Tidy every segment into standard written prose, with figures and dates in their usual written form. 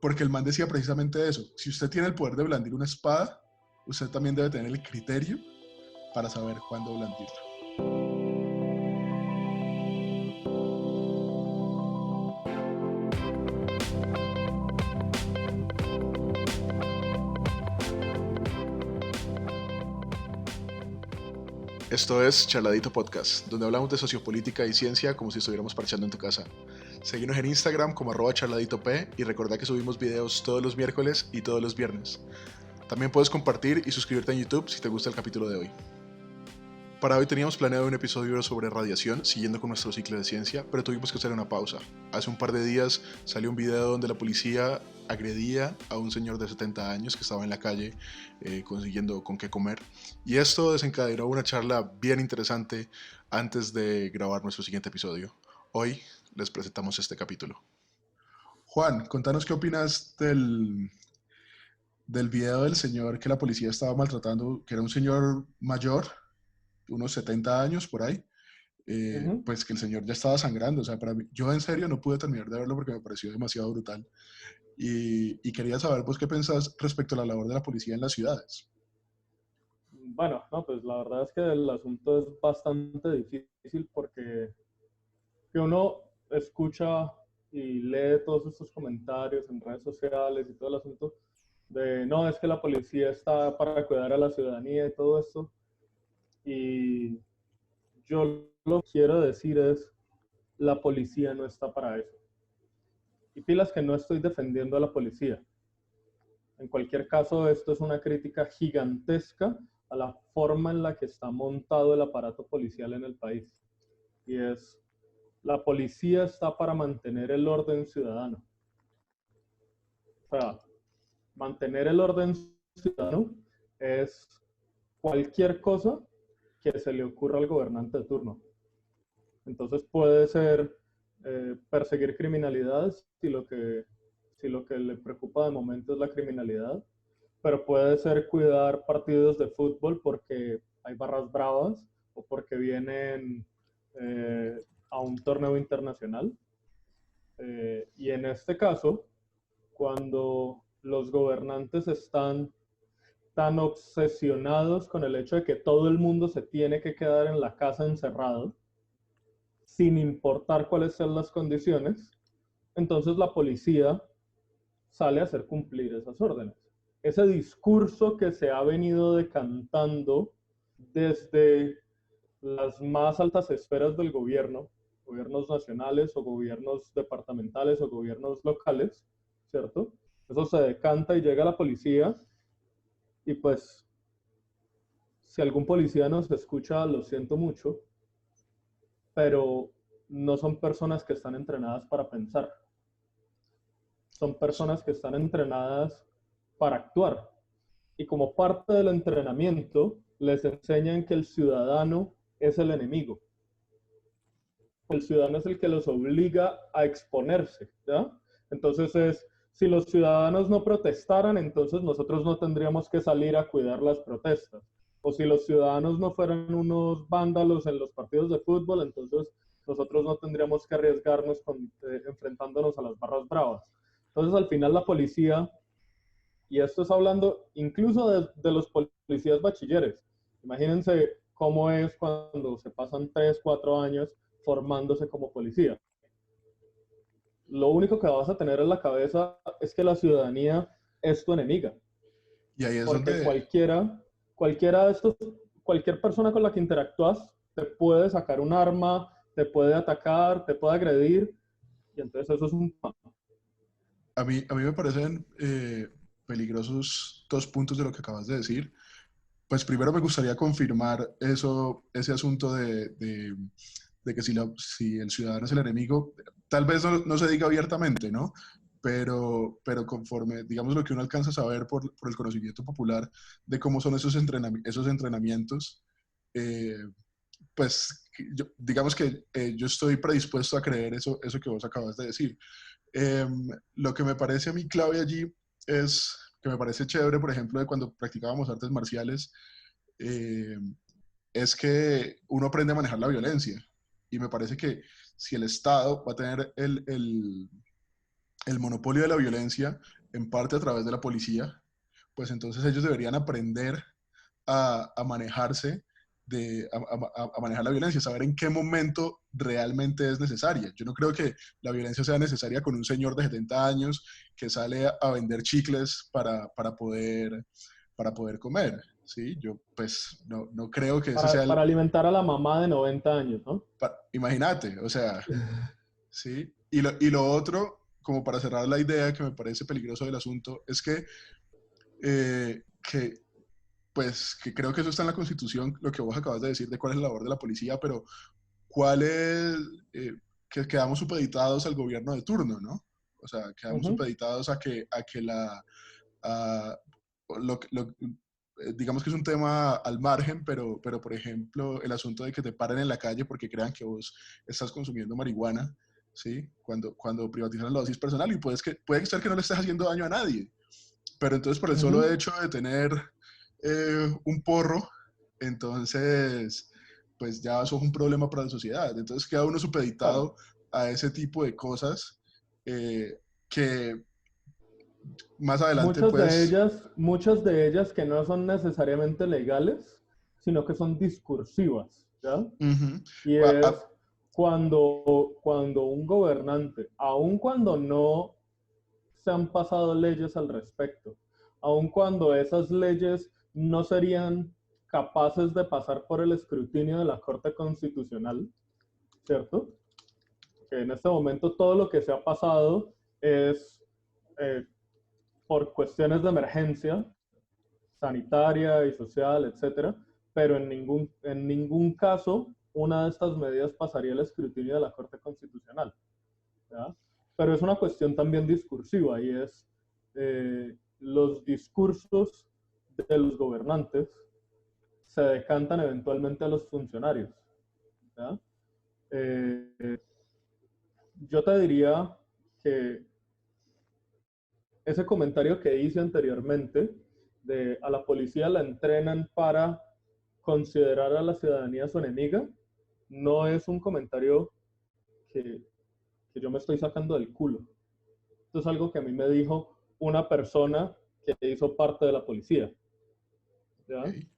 porque el man decía precisamente eso. Si usted tiene el poder de blandir una espada, usted también debe tener el criterio para saber cuándo blandirla. Esto es Charladito Podcast, donde hablamos de sociopolítica y ciencia como si estuviéramos parchando en tu casa. Seguinos en Instagram como @charladitop y recordá que subimos videos todos los miércoles y todos los viernes. También puedes compartir y suscribirte en YouTube si te gusta el capítulo de hoy. Para hoy teníamos planeado un episodio sobre radiación, siguiendo con nuestro ciclo de ciencia, pero tuvimos que hacer una pausa. Hace un par de días salió un video donde la policía agredía a un señor de 70 años que estaba en la calle consiguiendo con qué comer. Y esto desencadenó una charla bien interesante antes de grabar nuestro siguiente episodio. Hoy les presentamos este capítulo. Juan, contanos qué opinas del video del señor que la policía estaba maltratando, que era un señor mayor, unos 70 años por ahí, pues que el señor ya estaba sangrando. O sea, para mí, yo en serio no pude terminar de verlo porque me pareció demasiado brutal. Y quería saber vos qué pensás respecto a la labor de la policía en las ciudades. Bueno, no, pues la verdad es que el asunto es bastante difícil porque que uno escucha y lee todos estos comentarios en redes sociales y todo el asunto de no, es que la policía está para cuidar a la ciudadanía y todo esto. Y yo lo que quiero decir es, la policía no está para eso. Y pilas que no estoy defendiendo a la policía. En cualquier caso, esto es una crítica gigantesca a la forma en la que está montado el aparato policial en el país. Y es, la policía está para mantener el orden ciudadano. O sea, mantener el orden ciudadano es cualquier cosa que se le ocurra al gobernante de turno. Entonces puede ser perseguir criminalidad si lo que le preocupa de momento es la criminalidad, pero puede ser cuidar partidos de fútbol porque hay barras bravas o porque vienen a un torneo internacional. Y en este caso, cuando los gobernantes están tan obsesionados con el hecho de que todo el mundo se tiene que quedar en la casa encerrado, sin importar cuáles sean las condiciones, entonces la policía sale a hacer cumplir esas órdenes. Ese discurso que se ha venido decantando desde las más altas esferas del gobierno, gobiernos nacionales o gobiernos departamentales o gobiernos locales, ¿cierto? Eso se decanta y llega a la policía y pues si algún policía nos escucha, lo siento mucho, pero no son personas que están entrenadas para pensar. Son personas que están entrenadas para actuar. Y como parte del entrenamiento, les enseñan que el ciudadano es el enemigo. El ciudadano es el que los obliga a exponerse, ¿ya? Entonces si los ciudadanos no protestaran, entonces nosotros no tendríamos que salir a cuidar las protestas. O si los ciudadanos no fueran unos vándalos en los partidos de fútbol, entonces nosotros no tendríamos que arriesgarnos enfrentándonos a las barras bravas. Entonces al final la policía, y esto es hablando incluso de los policías bachilleres, imagínense cómo es cuando se pasan 3, 4 años formándose como policía. Lo único que vas a tener en la cabeza es que la ciudadanía es tu enemiga. Y ahí es Porque donde... cualquiera de estos, cualquier persona con la que interactúas te puede sacar un arma, te puede atacar, te puede agredir, y entonces eso es un... A mí me parecen peligrosos dos puntos de lo que acabas de decir. Pues primero me gustaría confirmar ese asunto de que si el ciudadano es el enemigo, tal vez no se diga abiertamente, ¿no? Pero conforme, digamos, lo que uno alcanza a saber por el conocimiento popular de cómo son esos entrenamientos, eh, pues digamos que yo estoy predispuesto a creer eso que vos acabas de decir. Lo que me parece a mí clave allí es que me parece chévere, por ejemplo, de cuando practicábamos artes marciales, eh, es que uno aprende a manejar la violencia. Y me parece que si el Estado va a tener el monopolio de la violencia, en parte a través de la policía, pues entonces ellos deberían aprender a manejarse, a manejar la violencia, saber en qué momento realmente es necesaria. Yo no creo que la violencia sea necesaria con un señor de 70 años que sale a vender chicles para poder comer. ¿Sí? Yo pues no creo que ese sea Para alimentar a la mamá de 90 años, ¿no? Imagínate, o sea, ¿sí? Y lo otro, como para cerrar la idea que me parece peligroso del asunto, es que pues que creo que eso está en la Constitución, lo que vos acabas de decir de cuál es la labor de la policía, pero cuál es, que quedamos supeditados al gobierno de turno, ¿no? O sea, quedamos Ujú. supeditados a que a, digamos que es un tema al margen, pero por ejemplo, el asunto de que te paren en la calle porque crean que vos estás consumiendo marihuana, ¿sí? Cuando privatizan la dosis personal y puede ser que no le estés haciendo daño a nadie, pero entonces por el solo Ujú. hecho de tener un porro, entonces pues ya sos un problema para la sociedad. Entonces queda uno Claro. supeditado a ese tipo de cosas que más adelante pues... Muchas de ellas que no son necesariamente legales, sino que son discursivas, ¿ya? Uh Y -huh. es cuando un gobernante, aun cuando no se han pasado leyes al respecto, aun cuando esas leyes no serían capaces de pasar por el escrutinio de la Corte Constitucional, ¿cierto? Que en este momento todo lo que se ha pasado es eh, por cuestiones de emergencia sanitaria y social, etcétera, pero en ningún caso una de estas medidas pasaría el escrutinio de la Corte Constitucional, ¿ya? Pero es una cuestión también discursiva y es los discursos de los gobernantes se decantan eventualmente a los funcionarios, ¿ya? Eh, yo te diría que ese comentario que hice anteriormente de a la policía la entrenan para considerar a la ciudadanía su enemiga, no es un comentario que, que yo me estoy sacando del culo. Esto es algo que a mí me dijo una persona que hizo parte de la policía, ¿ya? Okay.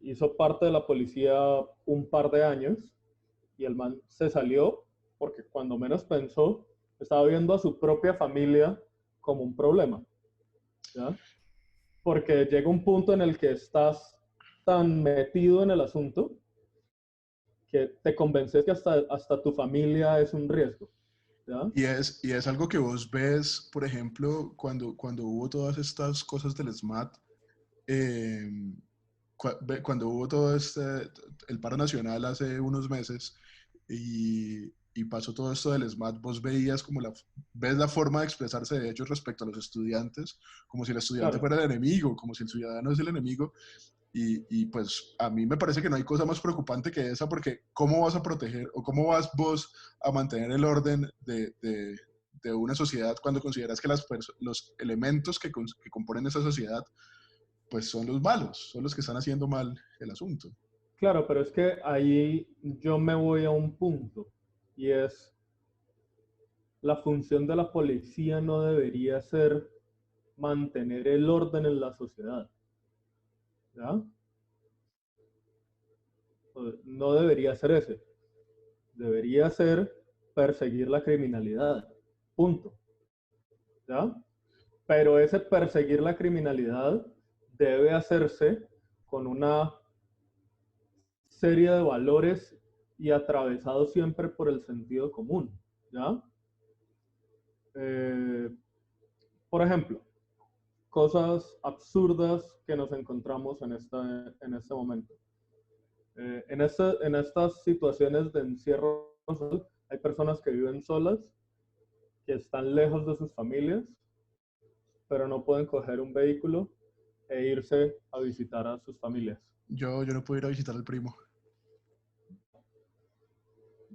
Hizo parte de la policía un par de años y el man se salió porque cuando menos pensó estaba viendo a su propia familia como un problema, ¿ya? Porque llega un punto en el que estás tan metido en el asunto que te convences que hasta tu familia es un riesgo, ¿ya? Y es algo que vos ves, por ejemplo, cuando hubo todas estas cosas del SMAT, eh, cuando hubo todo el paro nacional hace unos meses y pasó todo esto del SMAT, vos veías ves la forma de expresarse de ellos respecto a los estudiantes, como si el estudiante Claro, fuera el enemigo, como si el ciudadano es el enemigo. Y pues a mí me parece que no hay cosa más preocupante que esa, porque ¿cómo vas a proteger o cómo vas vos a mantener el orden de una sociedad cuando consideras que los elementos que componen esa sociedad pues son los malos, son los que están haciendo mal el asunto? claro, pero es que ahí yo me voy a un punto y es la función de la policía no debería ser mantener el orden en la sociedad, ¿ya? No debería ser ese, debería ser perseguir la criminalidad, punto, ¿ya? Pero ese perseguir la criminalidad debe hacerse con una serie de valores y atravesado siempre por el sentido común, ¿ya? Eh, por ejemplo, cosas absurdas que nos encontramos en este momento. En estas situaciones de encierro social, hay personas que viven solas, que están lejos de sus familias, pero no pueden coger un vehículo e irse a visitar a sus familias. Yo no puedo ir a visitar al primo.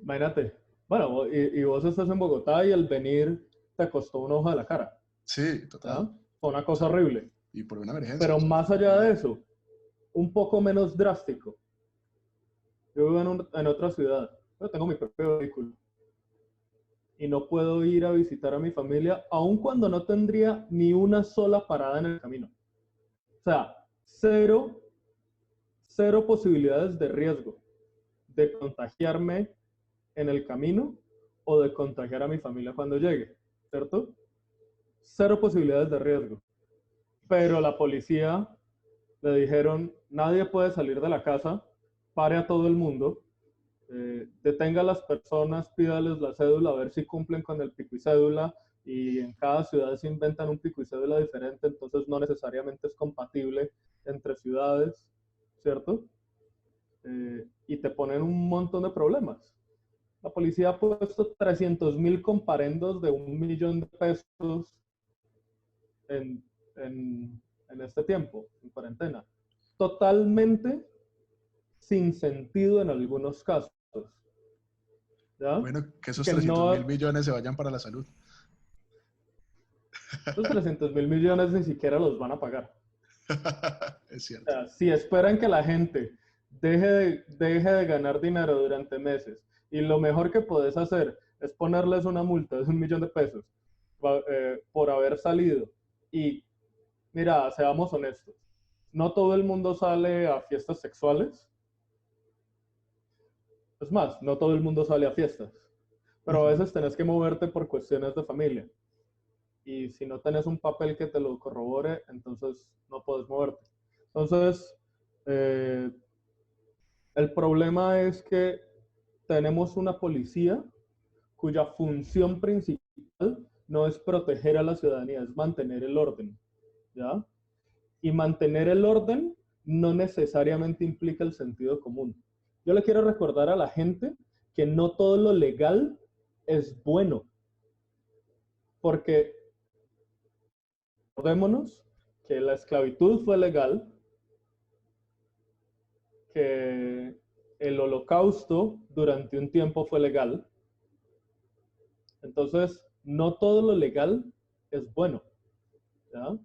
Imagínate, bueno, y vos estás en Bogotá y el venir te costó un ojo de la cara, Sí, ¿ya? total. Fue una O cosa sea, horrible. y por una emergencia, Pero o sea, más fue allá de horrible. eso, un poco menos drástico. Yo vivo en otra ciudad, pero tengo mi propio vehículo. y no puedo ir a visitar a mi familia, aun cuando no tendría ni una sola parada en el camino. O sea, cero, cero posibilidades de riesgo de contagiarme en el camino o de contagiar a mi familia cuando llegue, ¿cierto? Cero posibilidades de riesgo. Pero la policía le dijeron, nadie puede salir de la casa, pare a todo el mundo, detenga a las personas, pídales la cédula, a ver si cumplen con el pico y cédula, y en cada ciudad se inventan un pico y cédula diferente, entonces no necesariamente es compatible entre ciudades, ¿cierto? Y te ponen un montón de problemas. La policía ha puesto 300.000 comparendos de 1 millón de pesos en, en este tiempo, en cuarentena. Totalmente sin sentido en algunos casos. ¿Ya? Bueno, que esos Que 300.000 millones se vayan para la salud. esos 300.000 millones ni siquiera los van a pagar. Es O cierto. sea, si esperan que la gente deje de ganar dinero durante meses y lo mejor que puedes hacer es ponerles una multa de 1 millón de pesos por haber salido. Y mira, seamos honestos, no todo el mundo sale a fiestas sexuales. Es más, no todo el mundo sale a fiestas. Pero a veces tenés que moverte por cuestiones de familia. Y si no tenés un papel que te lo corrobore, entonces no puedes moverte. Entonces, eh, el problema es que tenemos una policía cuya función principal no es proteger a la ciudadanía, es mantener el orden, ¿ya? Y mantener el orden no necesariamente implica el sentido común. Yo le quiero recordar a la gente que no todo lo legal es bueno, porque recordémonos que la esclavitud fue legal, que el holocausto durante un tiempo fue legal. Entonces, no todo lo legal es bueno, ¿ya?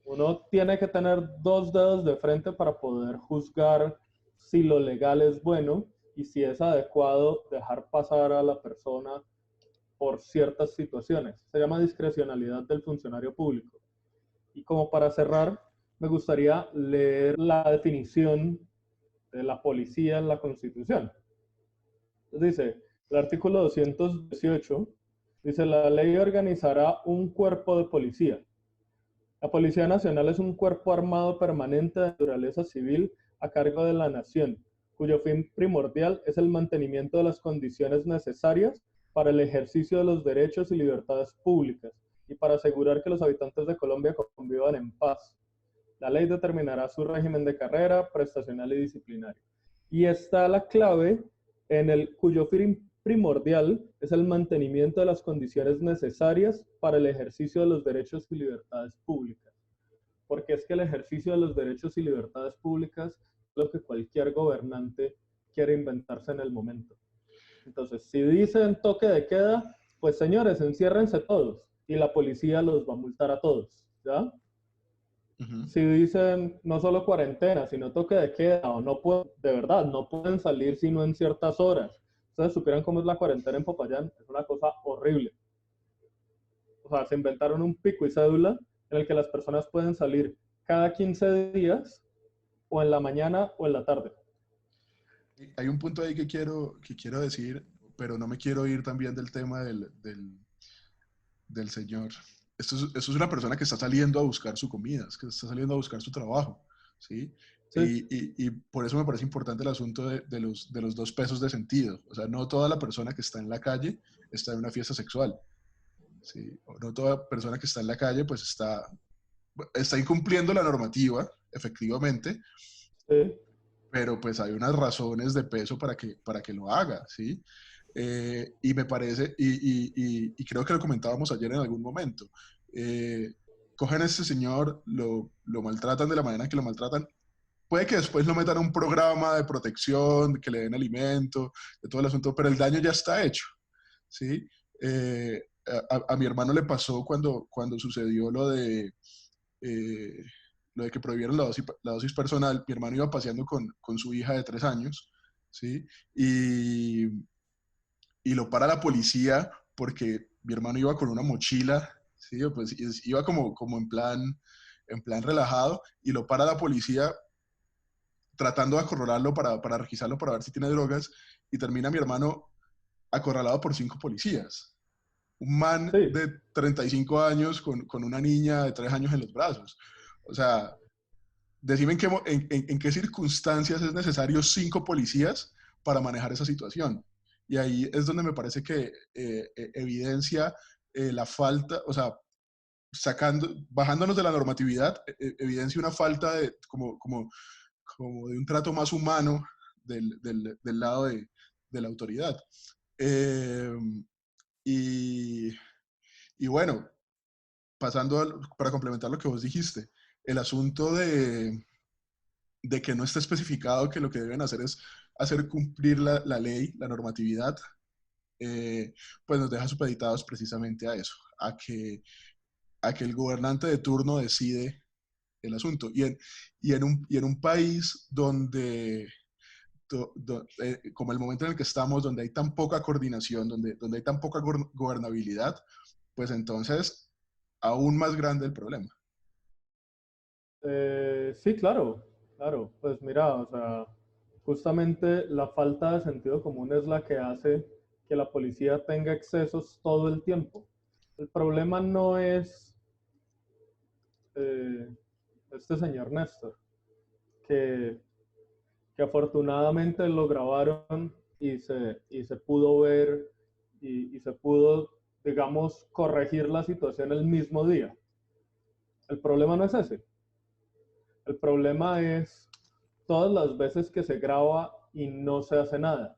Uno tiene que tener dos dedos de frente para poder juzgar si lo legal es bueno y si es adecuado dejar pasar a la persona por ciertas situaciones. Se llama discrecionalidad del funcionario público. Y como para cerrar, me gustaría leer la definición de la policía en la Constitución. Dice, el artículo 218 dice, la ley organizará un cuerpo de policía. La Policía Nacional es un cuerpo armado permanente de naturaleza civil a cargo de la nación, cuyo fin primordial es el mantenimiento de las condiciones necesarias para el ejercicio de los derechos y libertades públicas y para asegurar que los habitantes de Colombia convivan en paz. La ley determinará su régimen de carrera, prestacional y disciplinario. Y está la clave en el cuyo fin primordial es el mantenimiento de las condiciones necesarias para el ejercicio de los derechos y libertades públicas. Porque es que el ejercicio de los derechos y libertades públicas es lo que cualquier gobernante quiere inventarse en el momento. Entonces, si dicen toque de queda, pues señores, enciérrense todos y la policía los va a multar a todos, ¿ya? Si dicen no solo cuarentena, sino toque de queda, o no pueden, de verdad, no pueden salir sino en ciertas horas. Ustedes supieran cómo es la cuarentena en Popayán, es una cosa horrible. O sea, se inventaron un pico y cédula en el que las personas pueden salir cada 15 días, o en la mañana o en la tarde. Hay un punto ahí que quiero decir, pero no me quiero ir también del tema del señor. Esto es una persona que está saliendo a buscar su comida, que está saliendo a buscar su trabajo, ¿sí? Sí, Y por eso me parece importante el asunto de los 2 pesos de sentido. O sea, no toda la persona que está en la calle está en una fiesta sexual, ¿sí? O no toda persona que está en la calle pues está incumpliendo la normativa, efectivamente, sí, pero pues hay unas razones de peso para que lo haga, ¿sí? Y me parece, y creo que lo comentábamos ayer en algún momento, eh, cogen a este señor, lo maltratan de la manera en que lo maltratan, puede que después lo metan a un programa de protección, que le den alimento, de todo el asunto, pero el daño ya está hecho, ¿sí? A mi hermano le pasó cuando sucedió eh, lo de que prohibieron la dosis personal. Mi hermano iba paseando con su hija de 3 años, ¿sí? Y, y lo para la policía porque mi hermano iba con una mochila, ¿sí? Pues iba como en plan relajado, y lo para la policía tratando de acorralarlo para requisarlo para ver si tiene drogas, y termina mi hermano acorralado por 5 policías. Un man Sí, de 35 años con una niña de 3 años en los brazos. O sea, decime en qué circunstancias es necesario 5 policías para manejar esa situación. Y ahí es donde me parece que evidencia la falta, o sea, bajándonos de la normatividad, evidencia una falta como de un trato más humano del lado de la autoridad. Eh, y, y bueno, para complementar lo que vos dijiste, el asunto de que no está especificado que lo que deben hacer es hacer cumplir la ley, la normatividad, pues nos deja supeditados precisamente a eso, a que el gobernante de turno decide el asunto. Y en un país como el momento en el que estamos, donde hay tan poca coordinación, donde hay tan poca gobernabilidad, pues entonces aún más grande el problema. sí, claro, claro. Pues mira, o sea, justamente la falta de sentido común es la que hace que la policía tenga excesos todo el tiempo. El problema no es eh, este señor Néstor, que, que afortunadamente lo grabaron y se pudo ver y se pudo, digamos, corregir la situación el mismo día. El problema no es ese. El problema es todas las veces que se graba y no se hace nada.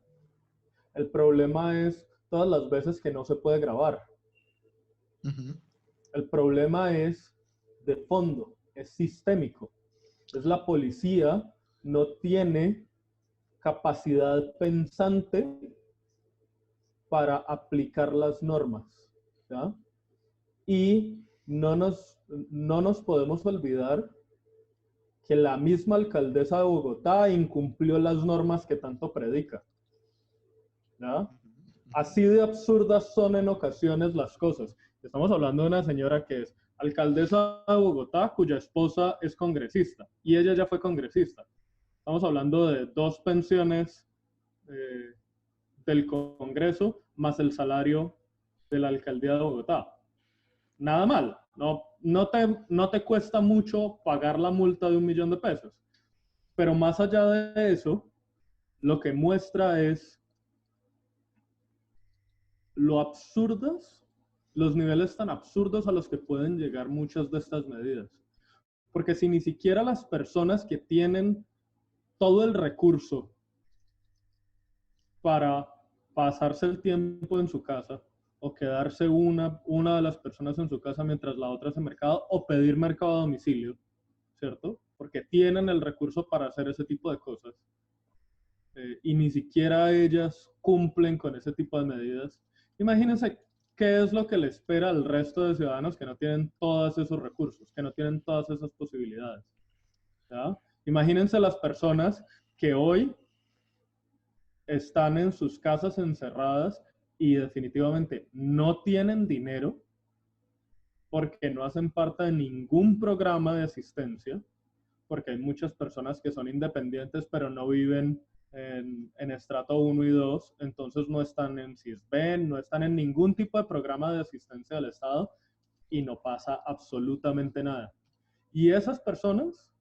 El problema es todas las veces que no se puede grabar. Ujú. El problema es de fondo, es sistémico. Es la policía no tiene capacidad pensante para aplicar las normas. ¿Ya? Y no nos podemos olvidar que la misma alcaldesa de Bogotá incumplió las normas que tanto predica. ¿Ya? Así de absurdas son en ocasiones las cosas. Estamos hablando de una señora que es alcaldesa de Bogotá, cuya esposa es congresista, y ella ya fue congresista. Estamos hablando de 2 pensiones eh, del Congreso más el salario de la alcaldía de Bogotá. Nada mal, no te cuesta mucho pagar la multa de 1 millón de pesos, pero más allá de eso, lo que muestra es lo absurdos, los niveles tan absurdos a los que pueden llegar muchas de estas medidas. Porque si ni siquiera las personas que tienen todo el recurso para pasarse el tiempo en su casa o quedarse una de las personas en su casa mientras la otra hace mercado o pedir mercado a domicilio, ¿cierto? Porque tienen el recurso para hacer ese tipo de cosas y ni siquiera ellas cumplen con ese tipo de medidas. Imagínense qué es lo que le espera al resto de ciudadanos que no tienen todos esos recursos, que no tienen todas esas posibilidades. ¿Ya? Imagínense las personas que hoy están en sus casas encerradas y definitivamente no tienen dinero porque no hacen parte de ningún programa de asistencia, porque hay muchas personas que son independientes pero no viven en estrato 1 y 2, entonces no están en CISBEN, no están en ningún tipo de programa de asistencia del Estado y no pasa absolutamente nada. Y esas personas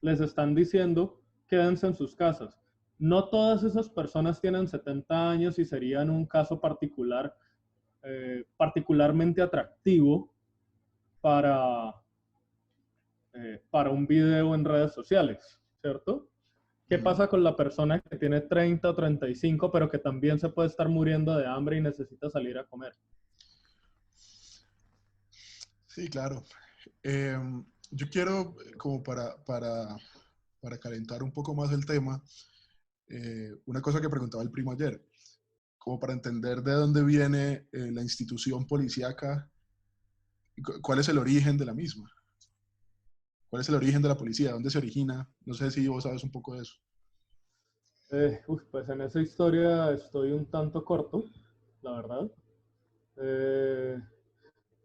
les están diciendo quédense en sus casas. No todas esas personas tienen 70 años y serían un caso particular, particularmente atractivo para, para un video en redes sociales, ¿cierto? ¿Qué Ujú. pasa con la persona que tiene 30 o 35, pero que también se puede estar muriendo de hambre y necesita salir a comer? Sí, claro. Yo quiero, como para calentar un poco más el tema, una cosa que preguntaba el primo ayer, como para entender de dónde viene la institución policíaca, cuál es el origen de la misma, cuál es el origen de la policía, dónde se origina. No sé si vos sabes un poco de eso. Pues en esa historia estoy un tanto corto, la verdad. Eh,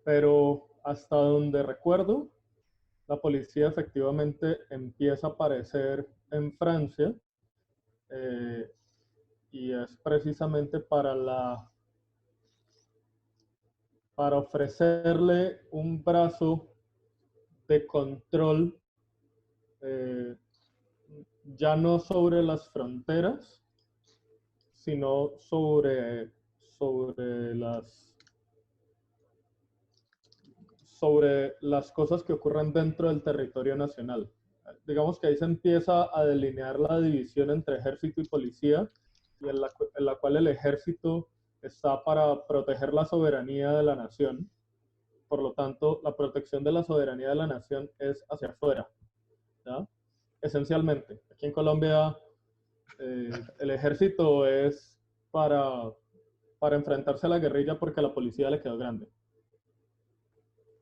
pero hasta donde recuerdo, la policía efectivamente empieza a aparecer en Francia, eh, y es precisamente para ofrecerle un brazo de control, eh, ya no sobre las fronteras, sino sobre las sobre las cosas que ocurren dentro del territorio nacional. Digamos que ahí se empieza a delinear la división entre ejército y policía, y en la cual el ejército está para proteger la soberanía de la nación. Por lo tanto, la protección de la soberanía de la nación es hacia afuera, ¿ya? Esencialmente. Aquí en Colombia, el ejército es para enfrentarse a la guerrilla porque a la policía le quedó grande,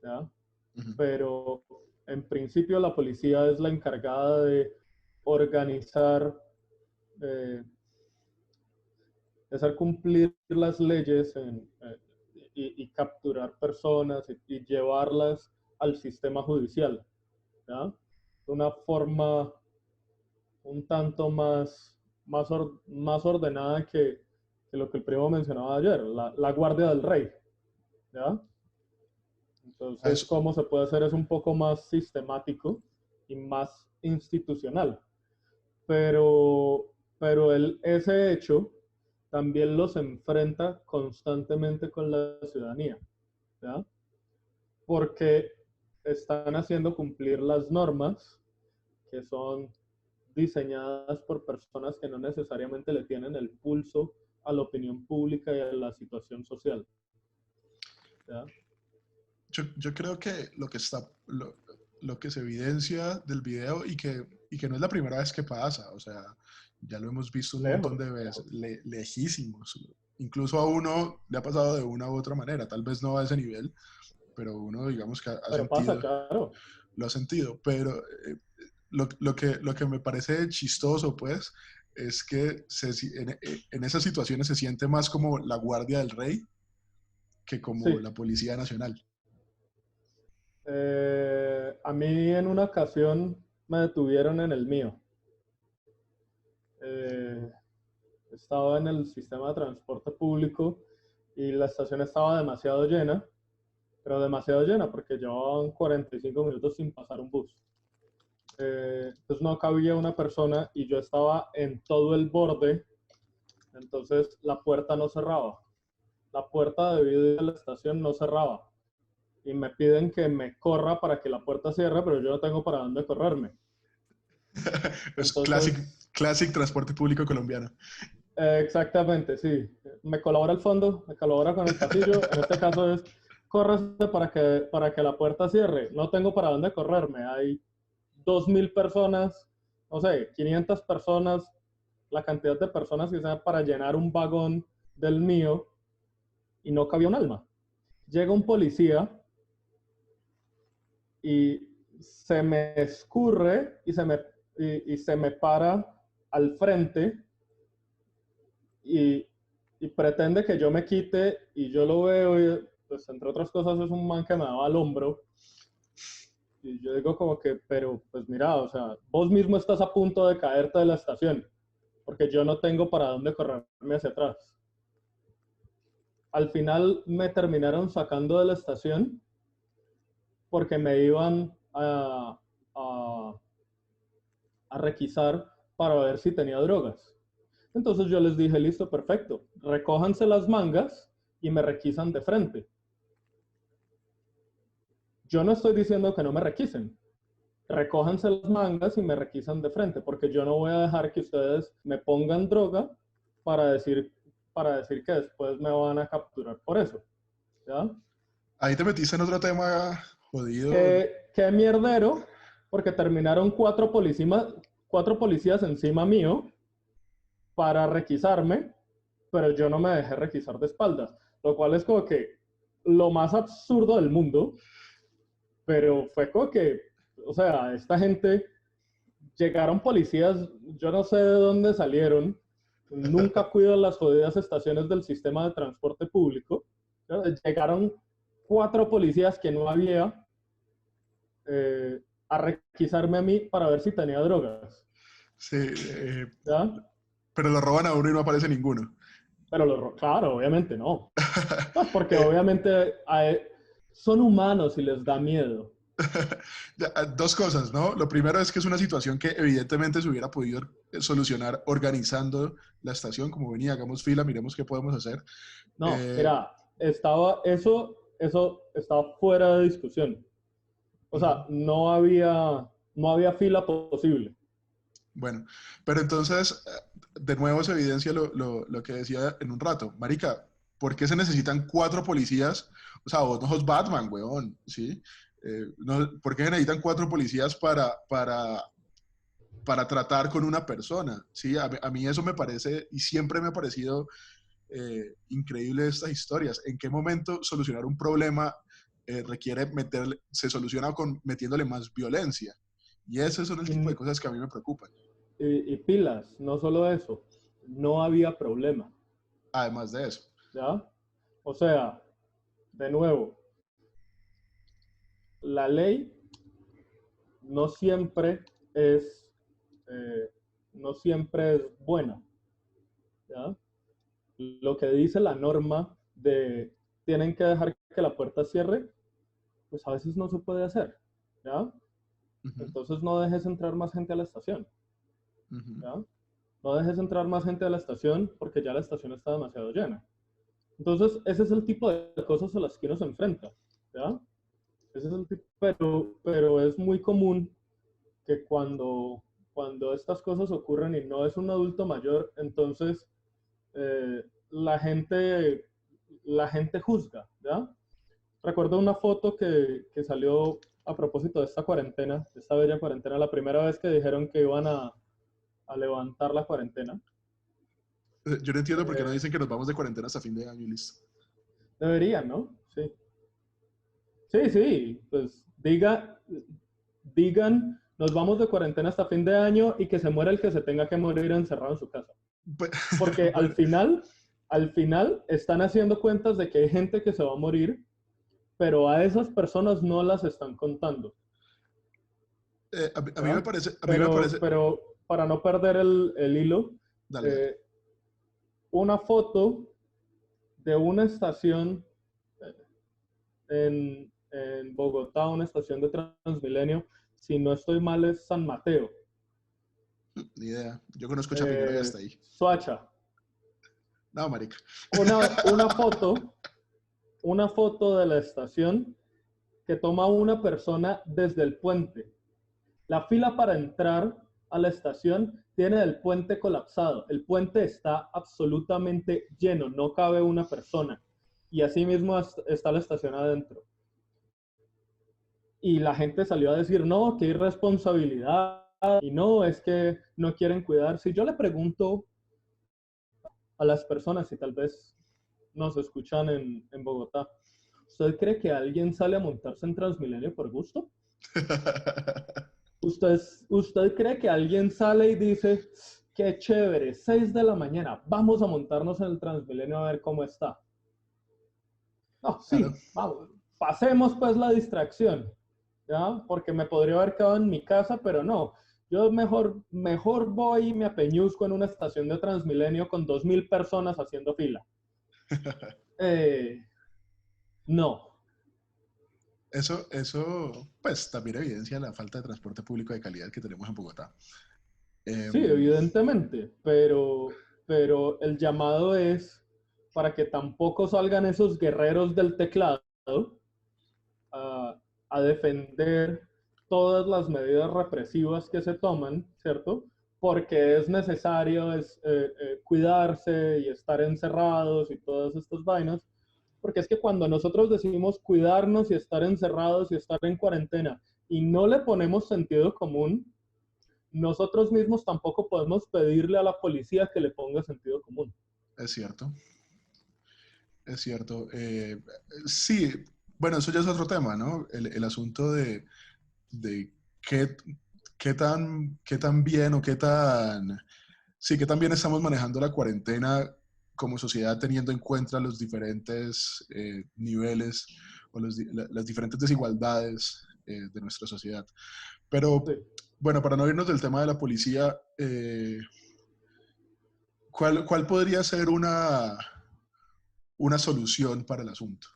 ¿ya? Ujú. Pero en principio la policía es la encargada de organizar, eh, de hacer cumplir las leyes y capturar personas y llevarlas al sistema judicial, ¿ya? De una forma un tanto más ordenada que lo que el primo mencionaba ayer, la guardia del rey, ¿ya? A Entonces, eso, cómo se puede hacer es un poco más sistemático y más institucional. Pero ese hecho también los enfrenta constantemente con la ciudadanía, ¿ya? Porque están haciendo cumplir las normas que son diseñadas por personas que no necesariamente le tienen el pulso a la opinión pública y a la situación social, ¿ya? yo creo que lo que se evidencia del video y que no es la primera vez que pasa, o sea, ya lo hemos visto un montón Lejos, de veces, lejos. lejísimos. Incluso a uno le ha pasado de una u otra manera, tal vez no a ese nivel, pero uno digamos que ha Pero pasa, sentido, claro. lo ha sentido. Pero lo que me parece chistoso, pues, es que en esas situaciones se siente más como la Guardia del Rey que como Sí. la Policía Nacional. A mí en una ocasión me detuvieron en el mío. Eh, Estaba en el sistema de transporte público y la estación estaba demasiado llena, pero demasiado llena porque llevaban 45 minutos sin pasar un bus. Entonces no cabía una persona y yo estaba en todo el borde, entonces la puerta no cerraba. La puerta de vidrio de la estación no cerraba y me piden que me corra para que la puerta cierre, pero yo no tengo para dónde correrme. Es classic, Entonces, classic transporte público colombiano. exactamente, sí. Me colabora el fondo, me colabora con el pasillo. En este caso es, córrese para que la puerta cierre. No tengo para dónde correrme. Hay 2.000 personas, no sé, 500 personas, la cantidad de personas que sea para llenar un vagón del mío y no cabía un alma. Llega un policía y se me escurre y se me para al frente y, y pretende que yo me quite y yo lo veo y pues entre otras cosas es un man que me daba al hombro y yo digo como que, pero pues mira, o sea, vos mismo estás a punto de caerte de la estación porque yo no tengo para dónde correrme hacia atrás. Al final me terminaron sacando de la estación porque me iban a requisar para ver si tenía drogas. Entonces yo les dije, listo, perfecto, recójanse las mangas y me requisan de frente. Yo no estoy diciendo que no me requisen, recójanse las mangas y me requisan de frente, porque yo no voy a dejar que ustedes me pongan droga para decir, para decir que después me van a capturar por eso, ¿ya? Ahí te metiste en otro tema jodido. Qué mierdero, porque terminaron cuatro policías encima mío para requisarme, pero yo no me dejé requisar de espaldas, lo cual es como que lo más absurdo del mundo, pero fue como que, o sea, esta gente, llegaron policías, yo no sé de dónde salieron, nunca cuidan las jodidas estaciones del sistema de transporte público. ¿No? Llegaron 4 policías que no había a requisarme a mí para ver si tenía drogas. Sí, ¿Ya? pero lo roban a uno y no aparece ninguno. Pero claro, obviamente no. Pues porque Eh, obviamente son humanos y les da miedo. Dos cosas, ¿no? Lo primero es que es una situación que evidentemente se hubiera podido solucionar organizando la estación, como venía, hagamos fila, miremos qué podemos hacer. No, Eh, mira, eso estaba fuera de discusión. O Ujú. sea, no había fila posible. Bueno, pero entonces, de nuevo se evidencia lo que decía en un rato. Marica, ¿por qué se necesitan 4 policías? O sea, vos no sos Batman, weón, ¿sí? No, ¿por qué se necesitan 4 policías para tratar con una persona? ¿Sí? A mí eso me parece, y siempre me ha parecido increíble estas historias. ¿En qué momento solucionar un problema requiere meterle, se soluciona con metiéndole más violencia? Y ese son el tipo de Y, cosas que a mí me preocupan. y pilas, no solo eso, no había problema, Además de eso. ¿ya? O sea, de nuevo, la ley no siempre es, eh, no siempre es buena, ¿ya? Lo que dice la norma de tienen que dejar que la puerta cierre, pues a veces no se puede hacer, ¿ya? Ujú, Entonces no dejes entrar más gente a la estación, ujú. ¿ya? No dejes entrar más gente a la estación porque ya la estación está demasiado llena. Entonces, ese es el tipo de cosas a las que uno se enfrenta, ¿ya? Ese es el tipo, pero es muy común que cuando estas cosas ocurren y no es un adulto mayor, entonces eh, la gente, la gente juzga, ¿ya? Recuerdo una foto que salió a propósito de esta cuarentena, de esta bella cuarentena, la primera vez que dijeron que iban a levantar la cuarentena. Yo no entiendo por qué no Eh, dicen que nos vamos de cuarentena hasta fin de año y listo. Deberían, ¿no? Sí. Sí, sí, pues digan, nos vamos de cuarentena hasta fin de año y que se muera el que se tenga que morir encerrado en su casa. Pues, Porque al bueno, final, al final están haciendo cuentas de que hay gente que se va a morir, pero a esas personas no las están contando, a mí me ¿ya? parece, Pero para no perder el hilo, dale, dale. eh, una foto de una estación en Bogotá, una estación de Transmilenio, si no estoy mal es San Mateo, Ni idea. Yo conozco Chapinero y hasta ahí. Soacha. No, marica. Una, una foto, una foto de la estación que toma una persona desde el puente. La fila para entrar a la estación tiene el puente colapsado. El puente está absolutamente lleno, no cabe una persona. Y así mismo está la estación adentro. Y la gente salió a decir, no, qué irresponsabilidad, y no, es que no quieren cuidar. Si yo le pregunto a las personas, y tal vez nos escuchan en Bogotá, ¿usted cree que alguien sale a montarse en Transmilenio por gusto? ¿Usted cree que alguien sale y dice, qué chévere, 6 de la mañana, vamos a montarnos en el Transmilenio a ver cómo está? No, Claro. sí, vamos, pasemos pues la distracción, ¿ya? Porque me podría haber quedado en mi casa, pero no. Yo mejor voy y me apeñuzco en una estación de Transmilenio con 2.000 personas haciendo fila. Eh, no. Eso, pues también evidencia la falta de transporte público de calidad que tenemos en Bogotá. Sí, Em, evidentemente, pero el llamado es para que tampoco salgan esos guerreros del teclado a, a defender todas las medidas represivas que se toman, ¿cierto? Porque es necesario cuidarse y estar encerrados y todas estas vainas, porque es que cuando nosotros decidimos cuidarnos y estar encerrados y estar en cuarentena y no le ponemos sentido común, nosotros mismos tampoco podemos pedirle a la policía que le ponga sentido común. es cierto, es cierto. Sí, bueno, eso ya es otro tema, ¿no? El asunto de qué, qué tan bien o qué tan sí que también estamos manejando la cuarentena como sociedad teniendo en cuenta los diferentes niveles o las diferentes desigualdades de nuestra sociedad. Pero Sí. bueno, para no irnos del tema de la policía, ¿cuál podría ser una solución para el asunto?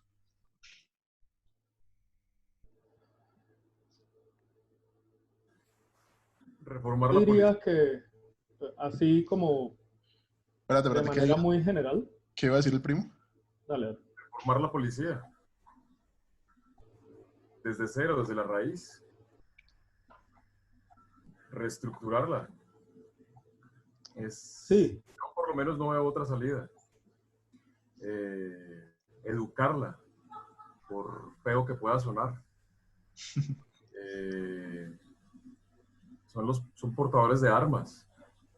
Reformar Yo la policía. diría que así como Espérate, de espérate, manera muy general, ¿qué iba a decir el primo? dale, dale. Reformar la policía. Desde cero, desde la raíz. Reestructurarla. Sí, Yo por lo menos no veo otra salida. Educarla, por feo que pueda sonar. Eh, son portadores de armas.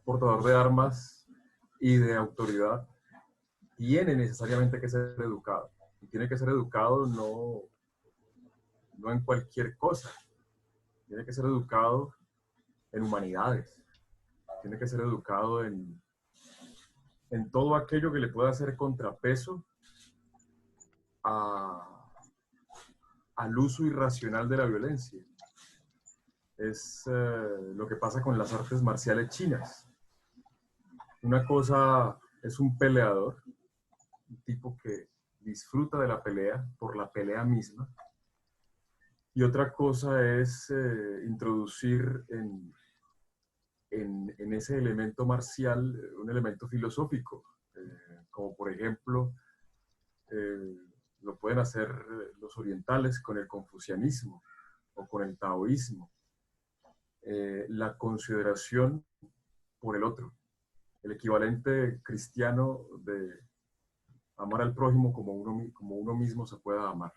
Portador de armas y de autoridad tiene necesariamente que ser educado. Y tiene que ser educado no en cualquier cosa. Tiene que ser educado en humanidades. Tiene que ser educado en todo aquello que le pueda hacer contrapeso a, al uso irracional de la violencia. Es lo que pasa con las artes marciales chinas. Una cosa es un peleador, un tipo que disfruta de la pelea por la pelea misma, y otra cosa es introducir en ese elemento marcial un elemento filosófico, como por ejemplo eh, lo pueden hacer los orientales con el confucianismo o con el taoísmo, la consideración por el otro, el equivalente cristiano de amar al prójimo como uno mismo se pueda amar.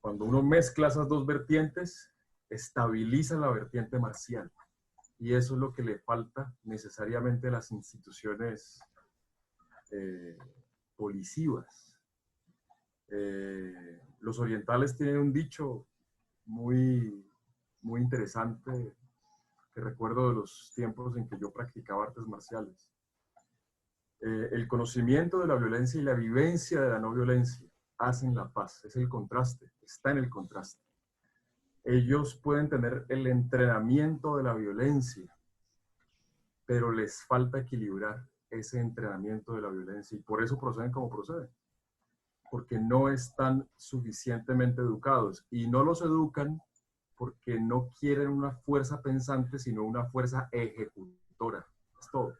Cuando uno mezcla esas dos vertientes, estabiliza la vertiente marcial. Y eso es lo que le falta necesariamente a las instituciones eh, policivas. Los orientales tienen un dicho muy, muy interesante que recuerdo de los tiempos en que yo practicaba artes marciales. El conocimiento de la violencia y la vivencia de la no violencia hacen la paz, es el contraste, está en el contraste. Ellos pueden tener el entrenamiento de la violencia, pero les falta equilibrar ese entrenamiento de la violencia y por eso proceden como proceden, porque no están suficientemente educados y no los educan porque no quieren una fuerza pensante, sino una fuerza ejecutora. Es todo.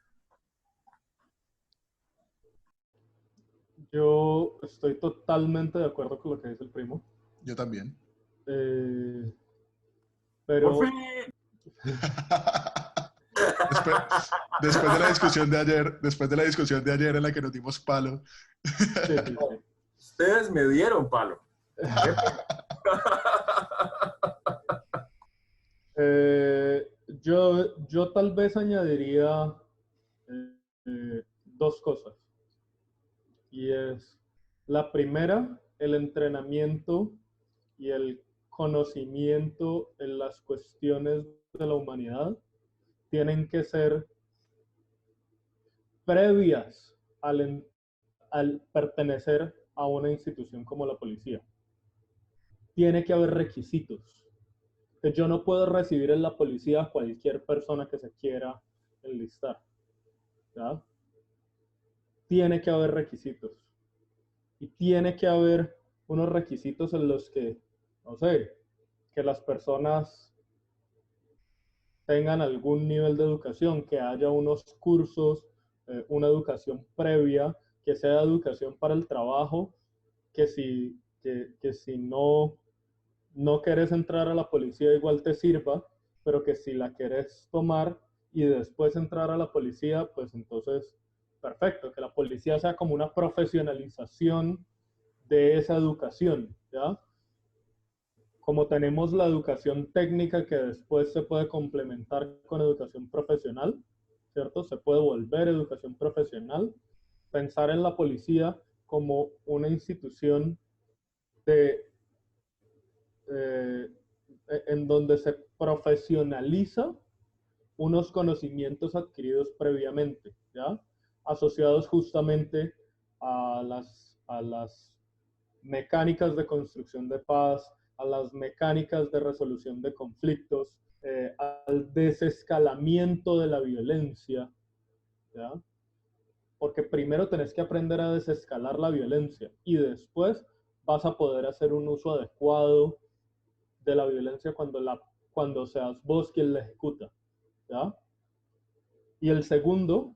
yo estoy totalmente de acuerdo con lo que dice el primo. Yo también. Eh, ¡Por pero fin! Después, después de la discusión de ayer, después de la discusión de ayer en la que nos dimos palo. sí, sí, sí. Ustedes me dieron palo. Eh, yo tal vez añadiría dos cosas. Y es la primera, el entrenamiento y el conocimiento en las cuestiones de la humanidad tienen que ser previas al pertenecer a una institución como la policía. Tiene que haber requisitos. Que yo no puedo recibir en la policía a cualquier persona que se quiera enlistar. ¿Ya? Tiene que haber requisitos. Y tiene que haber unos requisitos en los que, no sé, que las personas tengan algún nivel de educación, que haya unos cursos, una educación previa, que sea educación para el trabajo, que si no querés entrar a la policía igual te sirva, pero que si la querés tomar y después entrar a la policía, pues entonces, perfecto, que la policía sea como una profesionalización de esa educación, ¿ya? Como tenemos la educación técnica que después se puede complementar con educación profesional, ¿cierto? Se puede volver educación profesional. Pensar en la policía como una institución de, en donde se profesionaliza unos conocimientos adquiridos previamente, ¿ya? Asociados justamente a las mecánicas de construcción de paz, a las mecánicas de resolución de conflictos, al desescalamiento de la violencia, ¿ya? Porque primero tenés que aprender a desescalar la violencia y después vas a poder hacer un uso adecuado de la violencia cuando seas vos quien la ejecuta, ¿ya? Y el segundo,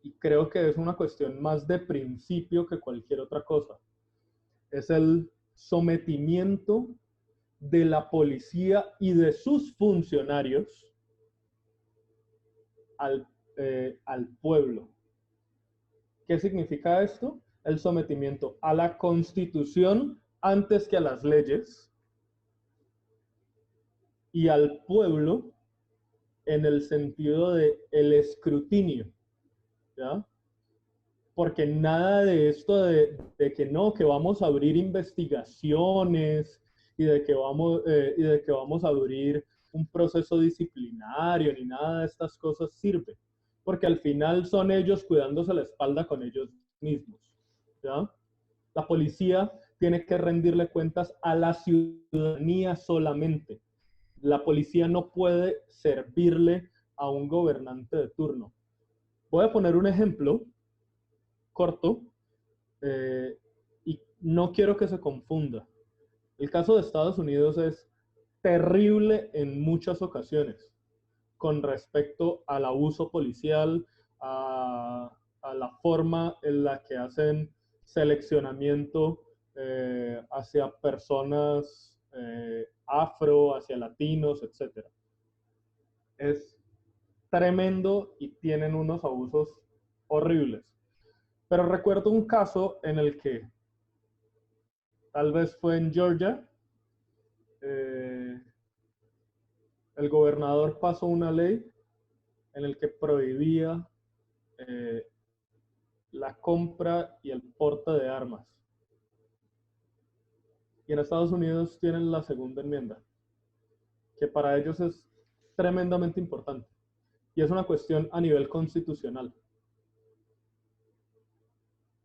y creo que es una cuestión más de principio que cualquier otra cosa, es el sometimiento de la policía y de sus funcionarios al pueblo. ¿Qué significa esto? El sometimiento a la Constitución antes que a las leyes y al pueblo en el sentido de el escrutinio, ¿ya? Porque nada de esto de que no, que vamos a abrir investigaciones y de que vamos a abrir un proceso disciplinario, ni nada de estas cosas sirve. Porque al final son ellos cuidándose la espalda con ellos mismos, ¿ya? La policía tiene que rendirle cuentas a la ciudadanía solamente. La policía no puede servirle a un gobernante de turno. Voy a poner un ejemplo corto y no quiero que se confunda. El caso de Estados Unidos es terrible en muchas ocasiones con respecto al abuso policial, a la forma en la que hacen seleccionamiento hacia personas afro, hacia latinos, etc. Es tremendo y tienen unos abusos horribles. Pero recuerdo un caso en el que, tal vez fue en Georgia, el gobernador pasó una ley en el que prohibía la compra y el porte de armas. Y en Estados Unidos tienen la segunda enmienda, que para ellos es tremendamente importante. Y es una cuestión a nivel constitucional.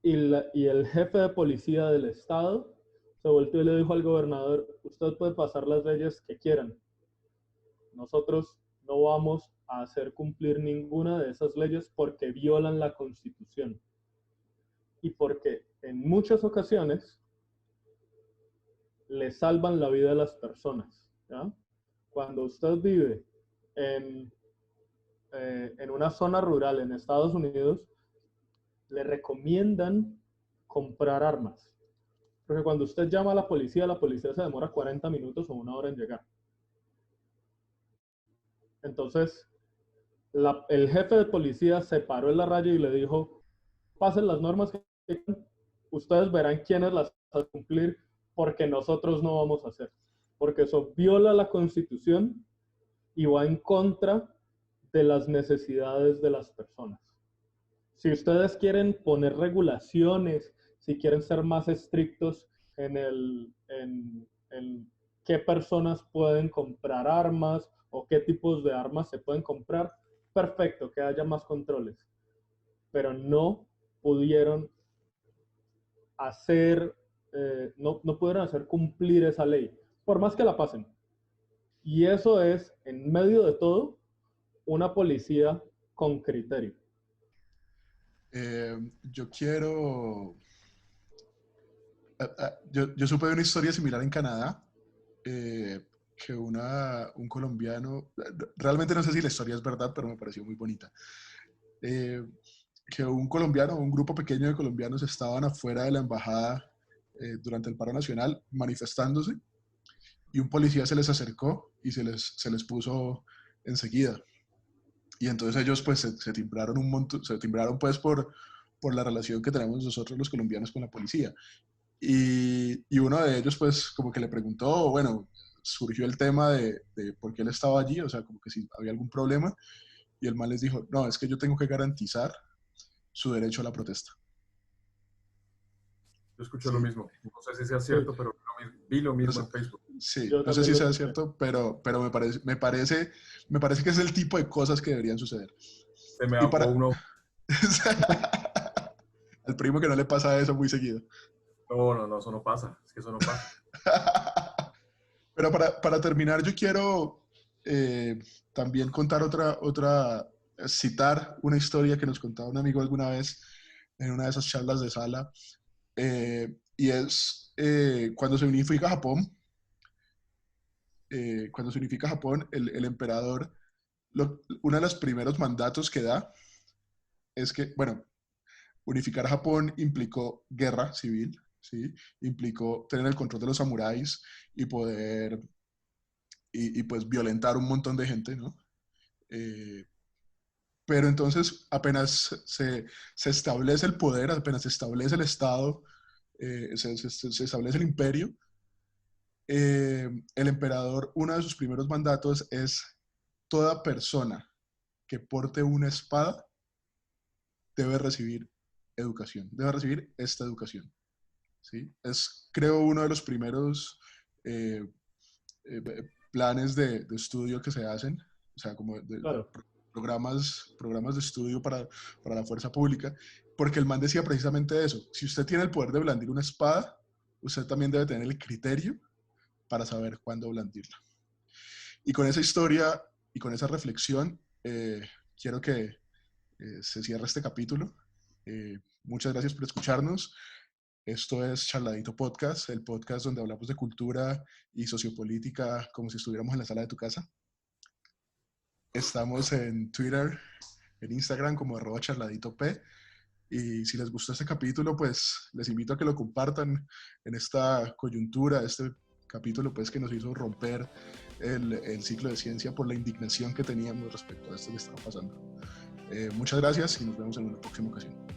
Y el jefe de policía del estado se volteó y le dijo al gobernador: usted puede pasar las leyes que quieran. Nosotros no vamos a hacer cumplir ninguna de esas leyes porque violan la Constitución. Y porque en muchas ocasiones le salvan la vida a las personas, ¿ya? Cuando usted vive en una zona rural en Estados Unidos, le recomiendan comprar armas. Porque cuando usted llama a la policía se demora 40 minutos o una hora en llegar. Entonces, el jefe de policía se paró en la raya y le dijo: pasen las normas que ustedes verán quiénes las van a cumplir, porque nosotros no vamos a hacer. Porque eso viola la Constitución y va en contra de las necesidades de las personas. Si ustedes quieren poner regulaciones, si quieren ser más estrictos en qué personas pueden comprar armas o qué tipos de armas se pueden comprar, perfecto, que haya más controles. Pero no pudieron hacer, no pudieron hacer cumplir esa ley, por más que la pasen. Y eso es, en medio de todo, una policía con criterio. Yo quiero... Yo supe de una historia similar en Canadá, que un colombiano, realmente no sé si la historia es verdad, pero me pareció muy bonita, que un colombiano, un grupo pequeño de colombianos estaban afuera de la embajada durante el paro nacional manifestándose, y un policía se les acercó y se les puso enseguida. Y entonces ellos pues se timbraron un montón, se timbraron pues por la relación que tenemos nosotros los colombianos con la policía. Y uno de ellos pues como que le preguntó, bueno, surgió el tema de por qué él estaba allí, o sea, como que si había algún problema, y el man les dijo: no, es que yo tengo que garantizar su derecho a la protesta. Yo escuché Sí. lo mismo. No sé si sea cierto, pero vi lo mismo en Facebook. Sí, Yo no sé también si lo sea escuché. cierto, pero me parece que es el tipo de cosas que deberían suceder. Se me Y aguó para... uno. Al primo que no le pasa eso muy seguido. No, no, no, eso no pasa. Es que eso no pasa. Pero para terminar, yo quiero también contar citar una historia que nos contaba un amigo alguna vez en una de esas charlas de sala, y es cuando se unifica Japón, el emperador, uno de los primeros mandatos que da es que, bueno, unificar Japón implicó guerra civil, ¿sí? Implicó tener el control de los samuráis y poder, pues violentar un montón de gente, ¿no? Eh, pero entonces apenas se establece el poder, apenas se establece el Estado, se establece el imperio, el emperador, uno de sus primeros mandatos es: toda persona que porte una espada debe recibir educación, debe recibir esta educación, ¿sí? Es, creo, uno de los primeros eh, planes de estudio que se hacen, o sea, como de Claro, programas de estudio para la fuerza pública, porque el man decía precisamente eso: si usted tiene el poder de blandir una espada, usted también debe tener el criterio para saber cuándo blandirla. Y con esa historia y con esa reflexión, quiero que se cierre este capítulo. Muchas gracias por escucharnos. Esto es Charladito Podcast, el podcast donde hablamos de cultura y sociopolítica como si estuviéramos en la sala de tu casa. Estamos en Twitter, en Instagram como @charladitop. Y si les gustó este capítulo, pues les invito a que lo compartan en esta coyuntura, este capítulo pues que nos hizo romper el ciclo de ciencia por la indignación que teníamos respecto a esto que estaba pasando. Muchas gracias y nos vemos en una próxima ocasión.